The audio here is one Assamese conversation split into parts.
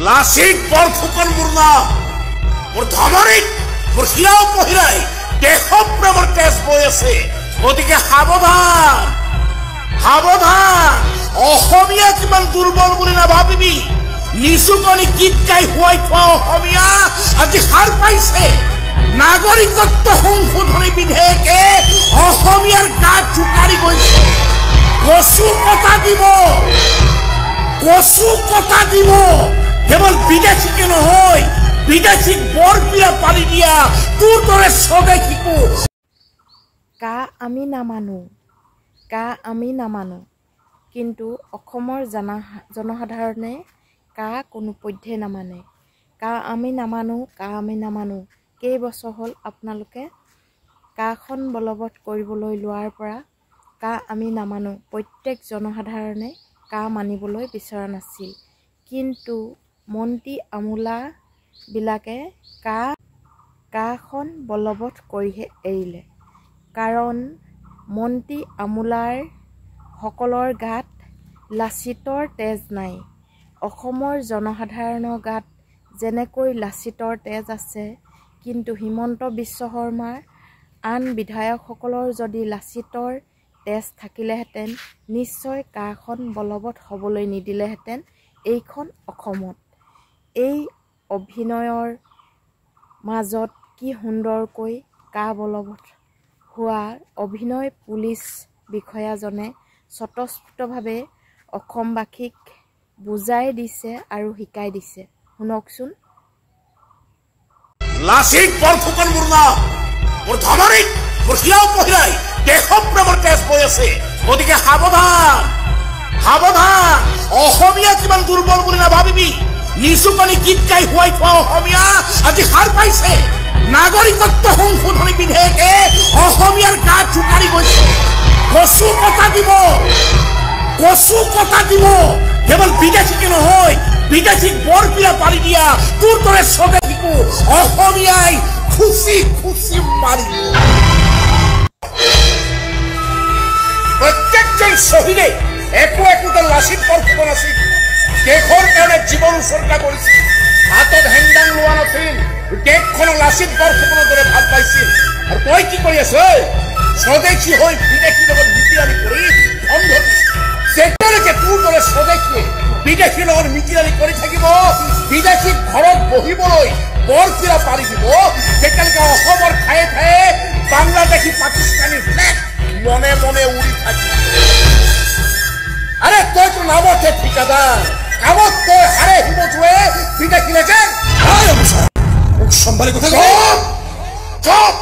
লাচিত বৰফুকন মোৰ নাম, মোৰ ধমনীত মোৰ শিৰাও পহিৰাই দেশপ্ৰেমৰ তেজ বৈ আছে। গতিকে সাৱধান সাৱধান, অসমীয়া কিমান দুৰ্বল বুলি নাভাবিবি। নিচুকনি গীত গাই শুৱাই থোৱা অসমীয়া আজি সাৰ পাইছে। নাগৰিকত্ব সংশোধনী বিধেয়কে অসমীয়াৰ গাত জোকাৰি গৈছে। কচু কটা দিব, কচু কটা দিব। কেৱল বিদেশীকে নহয়, বিদেশীক বৰপিৰা পাৰি দিয়া তোৰ দৰে স্বদেশীকো। কা আমি নামানো, কিন্তু অসমৰ জনসাধাৰণে কা কোনো পধ্যে নামানে। কা আমি নামানো কেইবছৰ হ'ল আপোনালোকে কাখন বলবৎ কৰিবলৈ লোৱাৰ পৰা কা আমি নামানো প্ৰত্যেক জনসাধাৰণে কা মানিবলৈ বিচৰা নাছিল। কিন্তু মন্ত্ৰী আমোলাবিলাকে কাখন বলবৎ কৰিহে এৰিলে। কাৰণ মন্ত্ৰী আমোলাৰ সকলৰ গাত লাচিতৰ তেজ নাই। অসমৰ জনসাধাৰণৰ গাত যেনেকৈ লাচিতৰ তেজ আছে, কিন্তু হিমন্ত বিশ্ব শৰ্মাৰ আন বিধায়কসকলৰ যদি লাচিতৰ তেজ থাকিলেহেঁতেন নিশ্চয় কাখন বলবৎ হ'বলৈ নিদিলেহেঁতেন এইখন অসমত। এই অভিনয়ৰ মাজত কি সুন্দৰকৈ কা বলবৎ হোৱাৰ অভিনয় পুলিচ বিষয়াজনে স্বতঃস্ফূৰ্তভাৱে অসমবাসীক বুজাই দিছে আৰু শিকাই দিছে। শুনকচোন। লাচিত বৰফুকন মোৰ নাম, মোৰ ধমনীত মোৰ শিৰাও পহিৰাই দেশপ্ৰেমৰ তেজ বৈ আছে। গতিকে সাৱধান সাৱধান, অসমীয়া কিমান দুৰ্বল বুলি নাভাবিবি। নিচুকনি গীত গাই শুৱাই থোৱা অসমীয়া আজি সাৰ পাইছে। নাগৰিকত্ব সংশোধনী বিধেয়কে অসমীয়াৰ গাত জোকাৰি গৈছে। কচু কটা দিব, কচু কটা দিব। কেৱল বিদেশীকে নহয়, বিদেশীক বৰপিৰা পাৰি দিয়া তোৰ দৰে স্বদেশীকো অসমীয়াই খুচি খুচি মাৰিব। প্ৰত্যেকজন শ্বহীদে একোটা লাচিত বৰফুকন আছিল। দেশৰ কাৰণে জীৱন উচৰ্গা কৰিছিল। হাতত হেংদাং লোৱা নাছিল। দেশখনক লাচিত বৰফুকনৰ দৰে ভাল পাইছিল। আৰু তই কি কৰি আছ? স্বদেশী হৈ বিদেশীৰ লগত মিতিৰালি কৰি বন্ধ। যেতিয়ালৈকে তোৰ দৰে স্বদেশীয়ে বিদেশীৰ লগত মিতিৰালি কৰি থাকিব, বিদেশীক ঘৰত বহিবলৈ বৰপিৰা পাৰি দিব, তেতিয়ালৈকে অসমৰ ঠায়ে ঠায়ে বাংলাদেশী পাকিস্তানী ফ্লেগ মনে মনে উৰি থাকিব। আৰে তইতো নামতে ঠিকাদাৰ, কামত তই হাৰে হিমতুৱে বিদেশী লেজেন। সম্ভালি কথা চপ,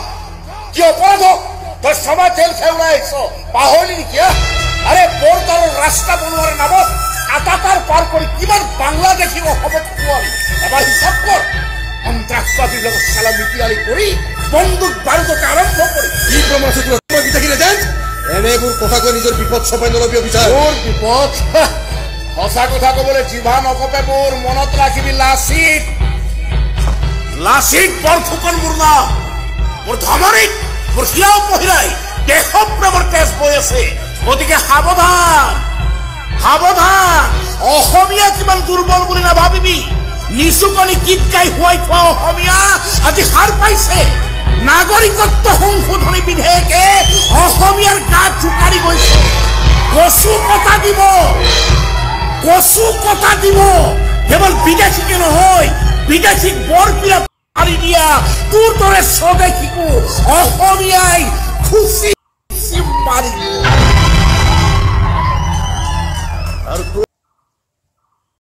কি অপৰাধ তই সমাজ জেল খেউলাই আহিছ, পাহৰিলি নেকি? আৰে বৰদাৰৰ ৰাস্তা বনোৱাৰ নামত কাটাতাৰ পাৰ কৰি কিমান বাংলাদেশী অসমত সোমোৱালি এবাৰ হিচাপ কৰ। সন্ত্ৰাসবাদীৰ লগত চালা মিতিৰালি কৰি বন্দুক বাৰুদকে আৰম্ভ কৰি কি প্ৰমাণ আছে তোৰ বিদেশী লেজেন? এনেবোৰ কথা কৈ নিজৰ বিপদ চপাই নলবি অফিচাৰ। মোৰ বিপদ? সঁচা কথা কবলৈ জিভা নকপে। মোৰ মনত ৰাখিবি লাচিত বৰফুকন মোৰ নাম, মোৰ ধমনীত মোৰ শিৰাও পহিৰাই দেশপ্ৰেমৰ তেজ বৈ আছে। গতিকে সাৱধান সাৱধান, অসমীয়া কিমান দুৰ্বল বুলি নাভাবিবি। নিচুকনি গীত গাই শুৱাই থোৱা অসমীয়া আজি সাৰ পাইছে। নাগৰিকত্ব সংশোধনী বিধেয়কে অসমীয়াৰ গাত জোকাৰি গৈছে। কচু কটা দিব, কচু কটা দিব। কেৱল বিদেশীকে নহয়, বিদেশীক বৰপিৰা পাৰি দিয়া তোৰ দৰে স্বদেশীকো অসমীয়াই খুচি খুচি মাৰি